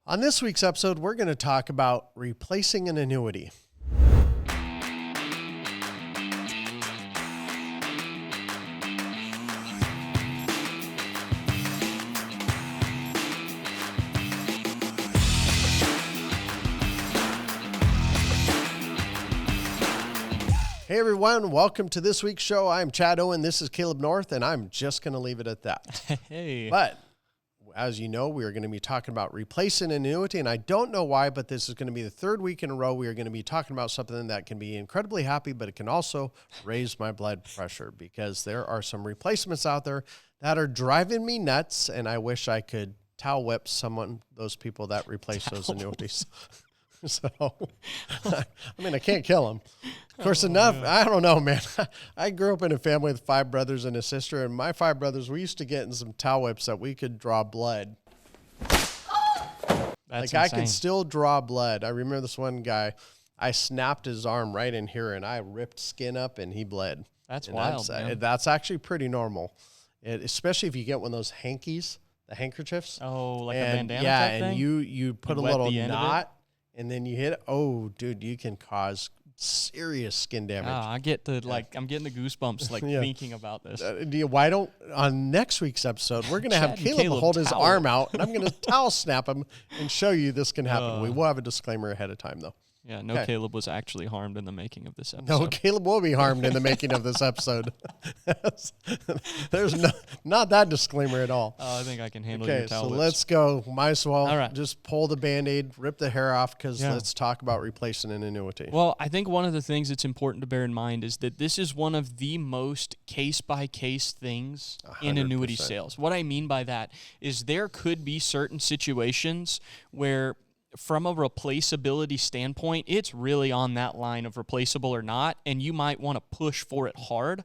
On this week's episode, we're going to talk about replacing an annuity. Hey everyone, welcome to this week's show. I'm Chad Owen, this is Caleb North, and I'm just going to leave it at that. Hey. But as you know, we are going to be talking about replacing an annuity, and I don't know why, but this is going to be the third week in a row we are going to be talking about something that can be incredibly happy, but it can also raise my blood pressure because there are some replacements out there that are driving me nuts, and I wish I could towel whip those people that replace those annuities. So, I mean, I can't kill them. Of course, I don't know, man. I grew up in a family with 5 brothers and a sister, and my 5 brothers, we used to get in some towel whips that we could draw blood. That's I insane. can still draw blood. I remember this one guy, I snapped his arm right in here, and I ripped skin up, and he bled. That's and wild, man. That's actually pretty normal, especially if you get one of those hankies, the handkerchiefs. Oh, like a bandana yeah, type thing? and you put a wet little the end of knot, and then you hit it. Oh, dude, you can cause serious skin damage. I'm getting the goosebumps Yeah. thinking about this. On next week's episode, we're going to have Chad and Caleb hold his towel arm it. out, and I'm going to towel snap him and show you this can happen. We will have a disclaimer ahead of time, though. Yeah, no Okay. Caleb was actually harmed in the making of this episode. No, Caleb will be harmed in the making of this episode. There's not that disclaimer at all. Oh, I think I can handle Okay, your towel so whips. let's go. Might as well All right. just pull the Band-Aid, rip the hair off, because Yeah. let's talk about replacing an annuity. Well, I think one of the things that's important to bear in mind is that this is one of the most case-by-case things in annuity 100%. sales. What I mean by that is there could be certain situations where from a replaceability standpoint, it's really on that line of replaceable or not, and you might want to push for it hard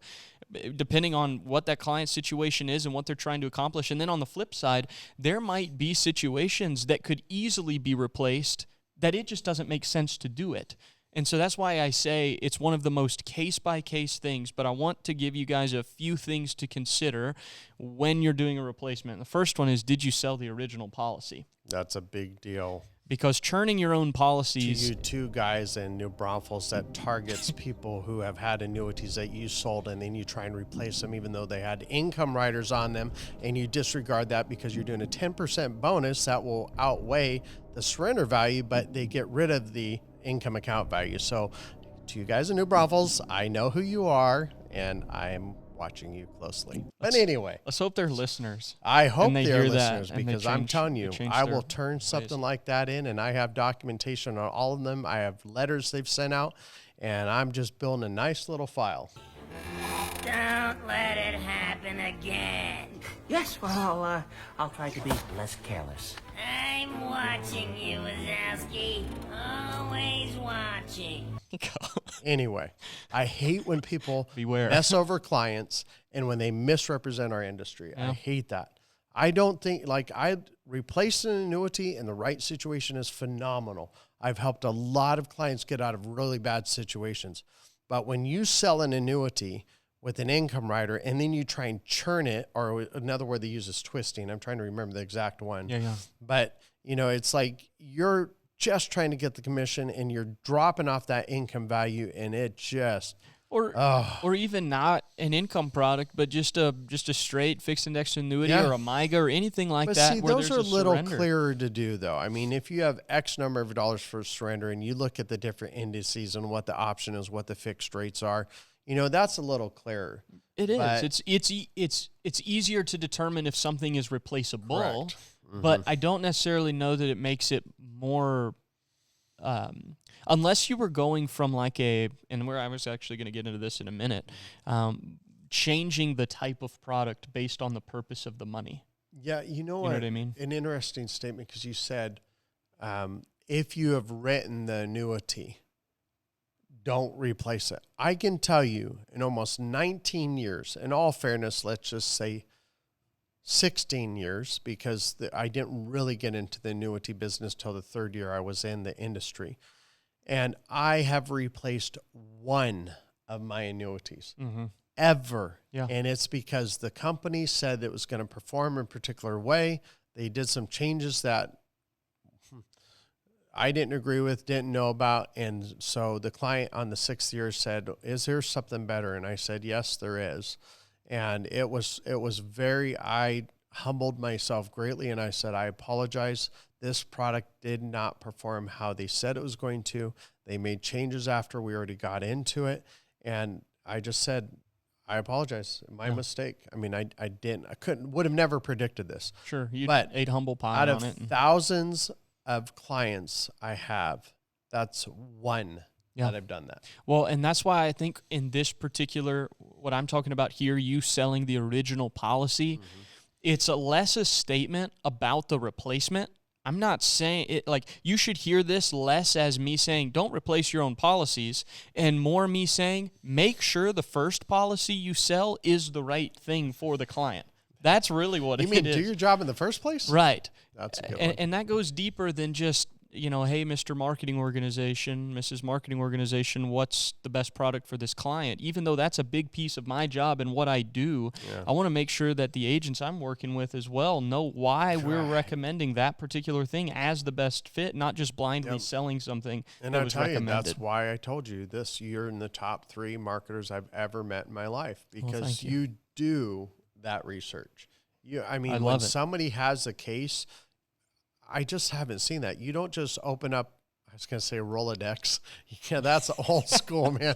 depending on what that client's situation is and what they're trying to accomplish. And then on the flip side, there might be situations that could easily be replaced that it just doesn't make sense to do it. And so that's why I say it's one of the most case-by-case things, but I want to give you guys a few things to consider when you're doing a replacement. The first one is, did you sell the original policy? That's a big deal. Because churning your own policies... To you two guys in New Braunfels, that targets people who have had annuities that you sold, and then you try and replace them even though they had income riders on them, and you disregard that because you're doing a 10% bonus that will outweigh the surrender value, but they get rid of the income account value. So to you guys in New Braunfels, I know who you are, and I am watching you closely. But anyway, Let's hope they're listeners. I hope and they they're hear that, listeners, and they because I'm change- telling they you, change I their will turn something ways. like that in, and I have documentation on all of them. I have letters they've sent out, and I'm just building a nice little file. Don't let it happen again. Yes, well, I'll try to be less careless. I'm watching you, Wazowski. Always watching. Anyway, I hate when people Beware. mess over clients and when they misrepresent our industry. Yeah. I hate that. I don't think, replacing an annuity in the right situation is phenomenal. I've helped a lot of clients get out of really bad situations. But when you sell an annuity with an income rider and then you try and churn it, or another word they use is twisting. I'm trying to remember the exact one. Yeah. But, it's like you're just trying to get the commission and you're dropping off that income value, and it just... Or even not an income product, but just a straight fixed index annuity or a MIGA or anything like But that. see, where those are a there's little surrender. clearer to do, though. I mean, if you have X number of dollars for surrender and you look at the different indices and what the option is, what the fixed rates are, that's a little clearer. It is. But- It's easier to determine if something is replaceable, Correct. but I don't necessarily know that it makes it more. Unless you were going from and where I was actually going to get into this in a minute, changing the type of product based on the purpose of the money. Yeah, you know what I mean? An interesting statement, because you said if you have written the annuity, don't replace it. I can tell you, in almost 19 years, in all fairness, let's just say 16 years, because I didn't really get into the annuity business till the 3rd year I was in the industry. And I have replaced one of my annuities. Ever. Yeah. And it's because the company said it was going to perform in a particular way. They did some changes that I didn't agree with, didn't know about. And so the client on the 6th year said, is there something better? And I said, yes, there is. And it was I humbled myself greatly. And I said, I apologize. This product did not perform how they said it was going to. They made changes after we already got into it. And I just said, I apologize. My mistake. I mean, I would have never predicted this. Sure. You But ate humble pie out on of it. thousands of clients I have, that's one that I've done that. Well, and that's why I think in this particular, what I'm talking about here, you selling the original policy, it's less a statement about the replacement. I'm not saying it like you should hear this less as me saying don't replace your own policies and more me saying make sure the first policy you sell is the right thing for the client. That's really what it is. You mean do your job in the first place? Right. That's a good one. And that goes deeper than just, hey, Mr. Marketing Organization, Mrs. Marketing Organization, what's the best product for this client? Even though that's a big piece of my job and what I do, I want to make sure that the agents I'm working with as well know why we're recommending that particular thing as the best fit, not just blindly selling something and that I'll was tell recommended. you, that's why I told you this. You're in the top 3 marketers I've ever met in my life because you do that research. When love it. somebody has a case, I just haven't seen that. You don't just open up, I was going to say Rolodex. Yeah, that's old school, man.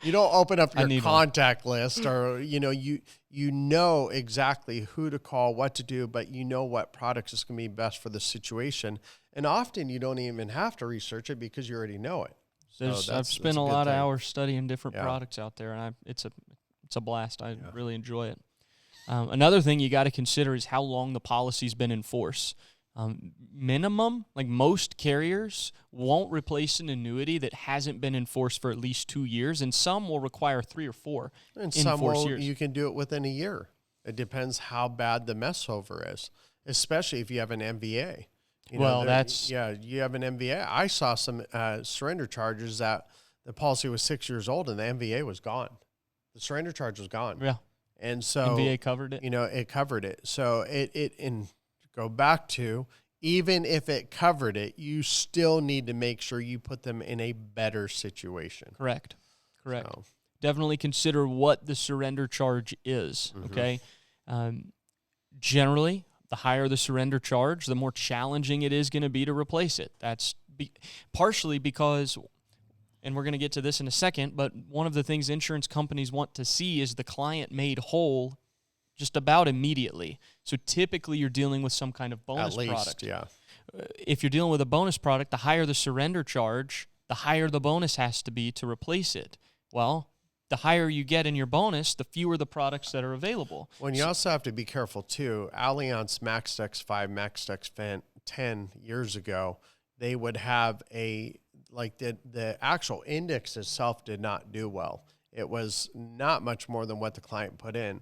You don't open up your contact list or, you know exactly who to call, what to do, but you know what products is going to be best for the situation. And often you don't even have to research it because you already know it. I've spent a lot of hours studying different products out there, and it's a blast. I really enjoy it. Another thing you got to consider is how long the policy's been in force. Minimum, like most carriers won't replace an annuity that hasn't been in force for at least 2 years, and some will require 3 or 4 and in some force years. You can do it within a year. It depends how bad the mess over is, especially if you have an MVA. You have an MVA. I saw some surrender charges that the policy was 6 years old and the MVA was gone. The surrender charge was gone. Yeah. And so MVA covered it. It covered it. So and go back to, even if it covered it, you still need to make sure you put them in a better situation. Correct. So. Definitely consider what the surrender charge is. Okay. Generally, the higher the surrender charge, the more challenging it is going to be to replace it. That's partially because, and we're going to get to this in a second, but one of the things insurance companies want to see is the client made whole just about immediately. So typically you're dealing with some kind of bonus product. Yeah. If you're dealing with a bonus product, the higher the surrender charge, the higher the bonus has to be to replace it. Well, the higher you get in your bonus, the fewer the products that are available. Well, and you also have to be careful too. Allianz MaxX 5, MaxX 10 years ago, they would have the actual index itself did not do well. It was not much more than what the client put in,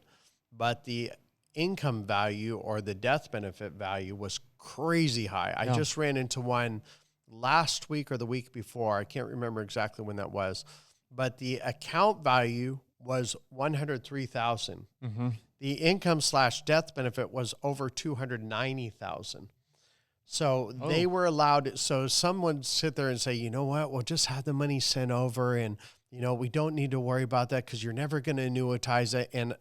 but the income value or the death benefit value was crazy high. I just ran into one last week or the week before. I can't remember exactly when that was, but the account value was $103,000. The income/death benefit was over $290,000. So they were allowed. So someone would sit there and say, you know what, we'll just have the money sent over, and we don't need to worry about that because you're never going to annuitize it. And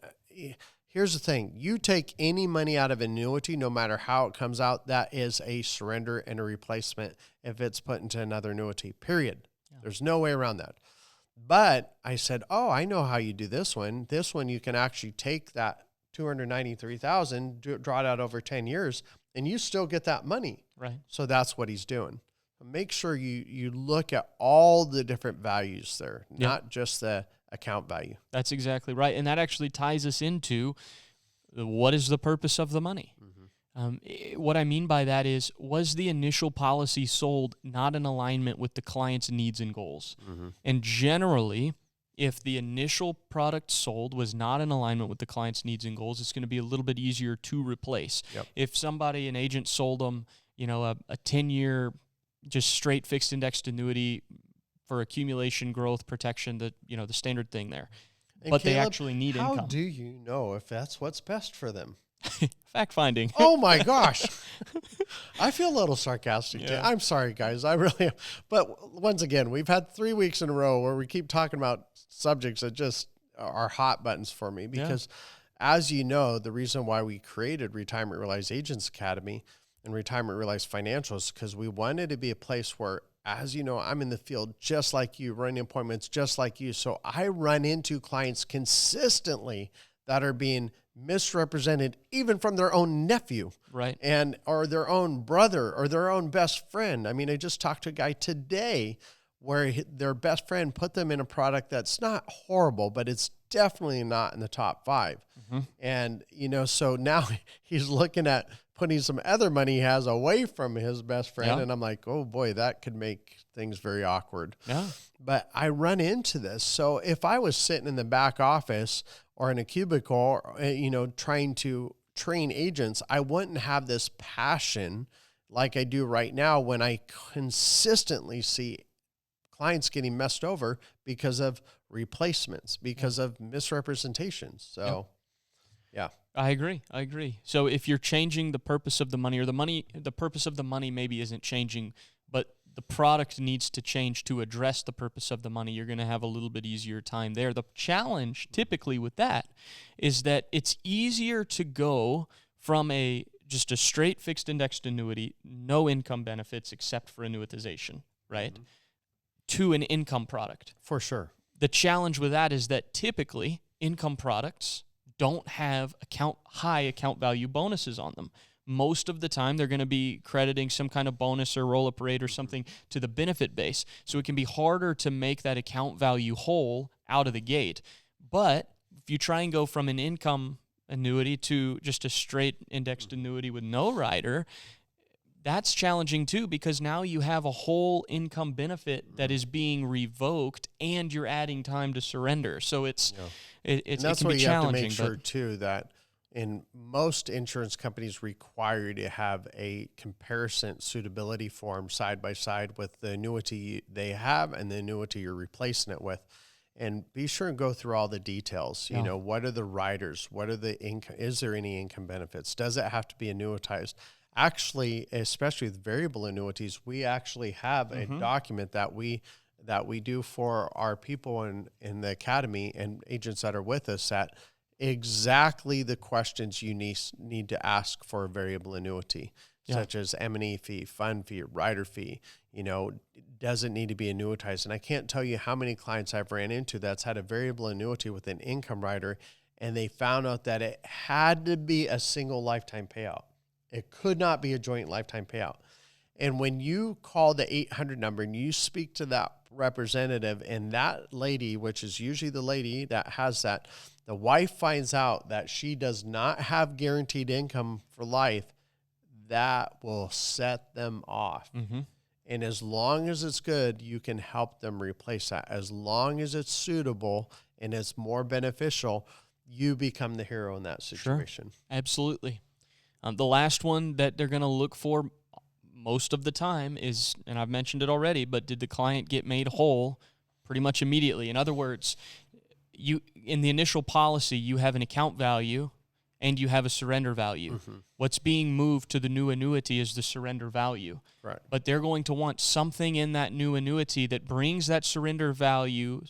here's the thing: you take any money out of annuity, no matter how it comes out, that is a surrender and a replacement if it's put into another annuity. Period. There's no way around that. But I said, I know how you do this one. This one, you can actually take that $293,000, draw it out over 10 years, and you still get that money. Right. So that's what he's doing. Make sure you look at all the different values there, not just the account value. That's exactly right. And that actually ties us into what is the purpose of the money? What I mean by that is, was the initial policy sold not in alignment with the client's needs and goals? And generally, if the initial product sold was not in alignment with the client's needs and goals, it's going to be a little bit easier to replace. If an agent sold them, a 10-year just straight fixed indexed annuity for accumulation, growth, protection, the standard thing there. And but Caleb, they actually need income. How do you know if that's what's best for them? Fact finding. Oh my gosh. I feel a little sarcastic. Yeah. I'm sorry, guys. I really am. But once again, we've had 3 weeks in a row where we keep talking about subjects that just are hot buttons for me because as you know, the reason why we created Retirement Realized Agents Academy and Retirement Realized Financials, because we wanted to be a place where, as you know, I'm in the field just like you, running appointments just like you. So I run into clients consistently that are being misrepresented even from their own nephew, Right. and or their own brother or their own best friend. I mean, I just talked to a guy today where their best friend put them in a product that's not horrible, but it's definitely not in the top 5. And, you know, so now he's looking at putting some other money he has away from his best friend. Yeah. And I'm like, oh boy, that could make things very awkward. Yeah. But I run into this. So if I was sitting in the back office or in a cubicle, you know, trying to train agents, I wouldn't have this passion like I do right now when I consistently see clients getting messed over because of replacements, because of misrepresentations. So, yeah. I agree. So if you're changing the purpose of the money, or the purpose of the money maybe isn't changing, but the product needs to change to address the purpose of the money, you're going to have a little bit easier time there. The challenge typically with that is that it's easier to go from just a straight fixed indexed annuity, no income benefits except for annuitization, right? To an income product. For sure. The challenge with that is that typically income products don't have high account value bonuses on them. Most of the time, they're going to be crediting some kind of bonus or roll-up rate or something to the benefit base. So it can be harder to make that account value whole out of the gate. But if you try and go from an income annuity to just a straight indexed annuity with no rider, that's challenging too, because now you have a whole income benefit that is being revoked and you're adding time to surrender. So it And that's can what be you have to challenging. make sure too, that in most insurance companies require you to have a comparison suitability form side by side with the annuity they have and the annuity you're replacing it with. And be sure and go through all the details. You know, what are the riders? What are the income? Is there any income benefits? Does it have to be annuitized? Actually, especially with variable annuities, we actually have a document that we do for our people in the academy and agents that are with us, that exactly the questions you need to ask for a variable annuity, such as M&E fee, fund fee, rider fee. You know, does it need to be annuitized? And I can't tell you how many clients I've ran into that's had a variable annuity with an income rider, and they found out that it had to be a single lifetime payout. It could not be a joint lifetime payout. And when you call the 800 number and you speak to that representative, and that lady, which is usually the lady that has that, the wife finds out that she does not have guaranteed income for life, that will set them off. And as long as it's good, you can help them replace that. As long as it's suitable and it's more beneficial, you become the hero in that situation. Sure. Absolutely. The last one that they're going to look for most of the time is, and I've mentioned it already, but did the client get made whole pretty much immediately? In other words, in the initial policy, you have an account value and you have a surrender value. What's being moved to the new annuity is the surrender value. Right. But they're going to want something in that new annuity that brings that surrender value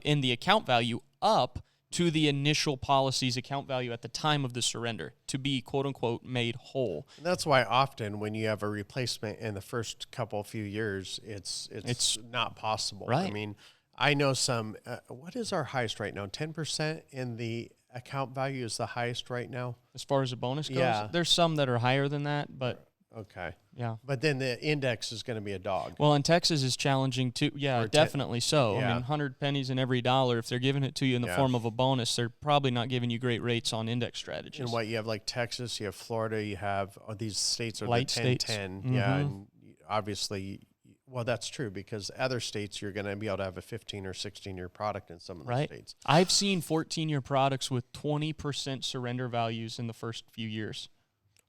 in the account value up to the initial policy's account value at the time of the surrender to be, quote unquote, made whole. And that's why often when you have a replacement in the first few years, it's not possible. Right. I mean, I know some, what is our highest right now? 10% in the account value is the highest right now? As far as the bonus goes, Yeah. there's some that are higher than that, but Okay. yeah. But then the index is going to be a dog. Well, and Texas is challenging too. Yeah, Or definitely so. I yeah. mean, 100 pennies in every dollar. If they're giving it to you in the Yeah. form of a bonus, they're probably not giving you great rates on index strategies. And what you have, like Texas, you have Florida, you have these states are Light the states. 10-10. Yeah, and obviously, well, that's true because other states you're going to be able to have a 15 or 16-year product in some of the Right. states. I've seen 14-year products with 20% surrender values in the first few years.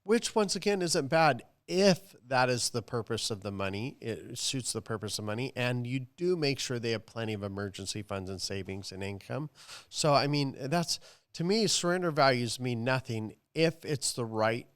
Which, once again, isn't bad if that is the purpose of the money. It suits the purpose of money, and you do make sure they have plenty of emergency funds and savings and income. So, I mean, that's to me, surrender values mean nothing if it's the right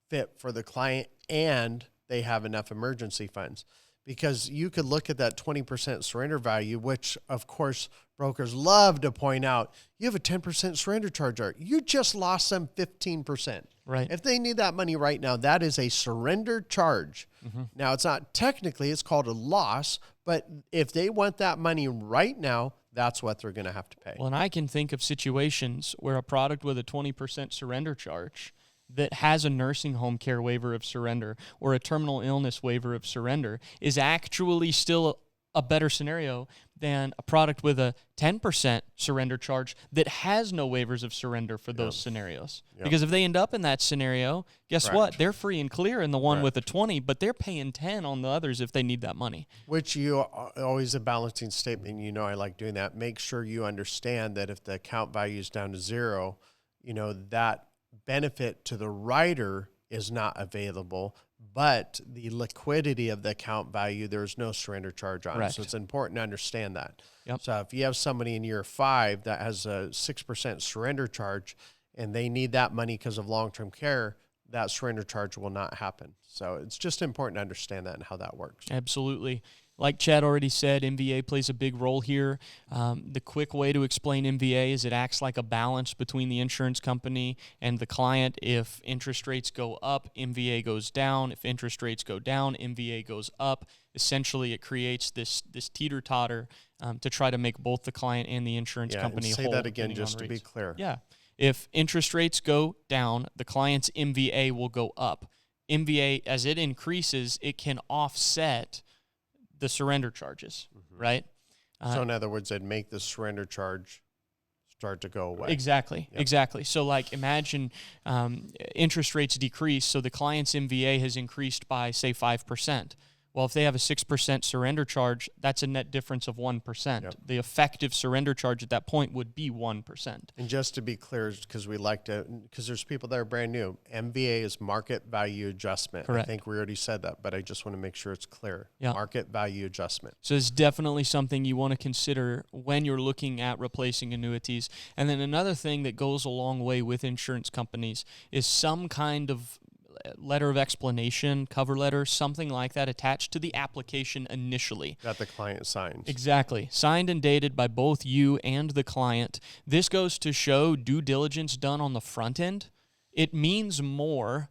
fit for the client and they have enough emergency funds. Because you could look at that 20% surrender value, which of course brokers love to point out, you have a 10% surrender charge, Art. You just lost them 15%. Right. If they need that money right now, that is a surrender charge. Now, it's not technically, it's called a loss, but if they want that money right now, that's what they're going to have to pay. Well, and I can think of situations where a product with a 20% surrender charge that has a nursing home care waiver of surrender or a terminal illness waiver of surrender is actually still a better scenario than a product with a 10% surrender charge that has no waivers of surrender for those scenarios. Because if they end up in that scenario, guess what? They're free and clear in the one with a 20, but they're paying 10 on the others if they need that money. Which you always a balancing statement. You know, I like doing that. Make sure you understand that if the account value is down to zero, you know, that benefit to the writer is not available, but the liquidity of the account value, there's no surrender charge on it. So it's important to understand that. So if you have somebody in year 5 that has a 6% surrender charge and they need that money because of long-term care, that surrender charge will not happen. So it's just important to understand that and how that works. Absolutely. Like Chad already said, MVA plays a big role here. The quick way to explain MVA is it acts like a balance between the insurance company and the client. If interest rates go up, MVA goes down. If interest rates go down, MVA goes up. Essentially, it creates this teeter-totter to try to make both the client and the insurance company whole. Say that again just to be clear. Yeah. If interest rates go down, the client's MVA will go up. MVA, as it increases, it can offset the surrender charges, right? So in other words, they'd make the surrender charge start to go away. Exactly, exactly. So like imagine interest rates decrease, so the client's MVA has increased by, say, 5%. Well, if they have a 6% surrender charge, that's a net difference of 1%. The effective surrender charge at that point would be 1%. And just to be clear, because we like to, because there's people that are brand new, MVA is market value adjustment. Correct. I think we already said that, but I just want to make sure it's clear. Yeah. Market value adjustment. So it's definitely something you want to consider when you're looking at replacing annuities. And then another thing that goes a long way with insurance companies is some kind of letter of explanation, cover letter, something like that attached to the application initially. That the client signs. Exactly. Signed and dated by both you and the client. This goes to show due diligence done on the front end. It means more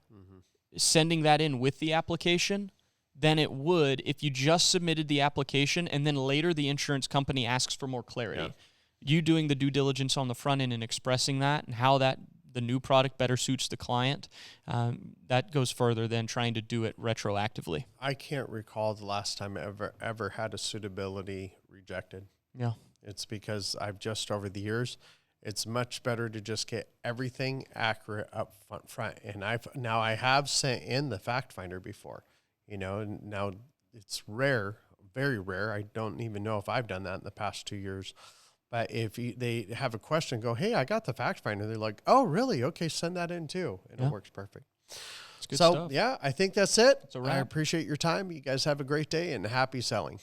sending that in with the application than it would if you just submitted the application and then later the insurance company asks for more clarity. You doing the due diligence on the front end and expressing that and how that the new product better suits the client, that goes further than trying to do it retroactively. I can't recall the last time I ever had a suitability rejected. Yeah. It's because I've just over the years, it's much better to just get everything accurate up front. And I have sent in the fact finder before, you know, and now it's rare, very rare. I don't even know if I've done that in the past 2 years. But if they have a question, go, hey, I got the fact finder. They're like, oh, really? Okay, send that in too. And it works perfect. It's good so, stuff. Yeah, I think that's it. It's a wrap. I appreciate your time. You guys have a great day and happy selling.